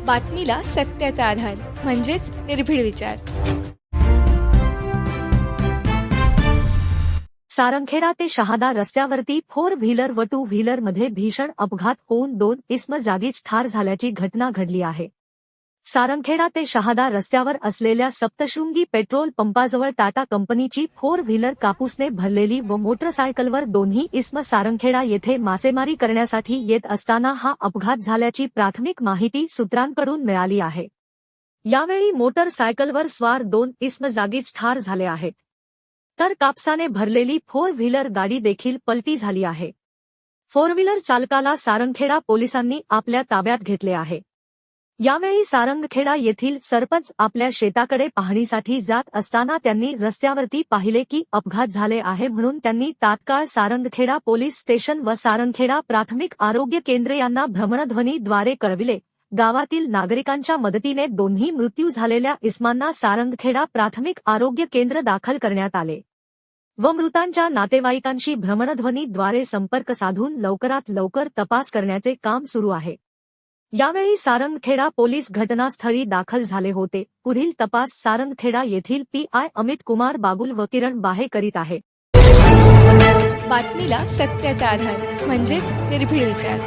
बातमीला सत्याचा आधार म्हणजेच निर्भीड विचार। सारंगखेडा ते शहादा रस्त्यावरती 4 व्हीलर व 2 व्हीलर मध्ये भीषण अपघात होऊन 2 इसम जागीच ठार झाल्याची घटना घडली आहे। सारंगखेडा ते शहादा रस्त्यावर असलेल्या सप्तशृंगी पेट्रोल पंपाजवळ टाटा कंपनीची 4 व्हीलर कापूसने भरलेली व मोटरसायकलवर दोन्ही इसम सारंगखेडा येथे मासेमारी करण्यासाठी येत असताना हा अपघात झाल्याची प्राथमिक माहिती सूत्रांकडून मिळाली आहे। यावेळी मोटरसायकलवर स्वार 2 इसम जागीच ठार झाले आहेत, तर कापसाने भरलेली 4 व्हीलर गाडी देखील पलटी झाली आहे। 4 व्हीलर चालकाला सारंगखेडा पोलिसांनी आपल्या ताब्यात घेतले आहे। यावेळी सारंगखेडा येथील सरपंच आपल्या शेताकडे पाहणीसाठी जात असताना त्यांनी रस्त्यावरती पाहिले की अपघात झाले आहे, म्हणून त्यांनी तात्काळ सारंगखेडा पोलीस स्टेशन व सारंगखेडा प्राथमिक आरोग्य केंद्र यांना भ्रमणध्वनीद्वारे कळविले। गावातील नागरिकांच्या मदतीने दोन्ही मृत्यू झालेल्या इस्मांना सारंगखेडा प्राथमिक आरोग्य केंद्र दाखल करण्यात आले व मृतांच्या नातेवाईकांशी भ्रमणध्वनीद्वारे संपर्क साधून लवकरात लवकर तपास करण्याचे काम सुरू आहे। यावेळी सारंगखेडा पोलीस घटनास्थळी दाखल झाले होते। पुढील तपास सारंगखेडा येथील पीआय अमित कुमार बागुल व किरण बाहे करीत आहे। बातमीला सत्याचा आधार म्हणजेच निर्भीड विचार।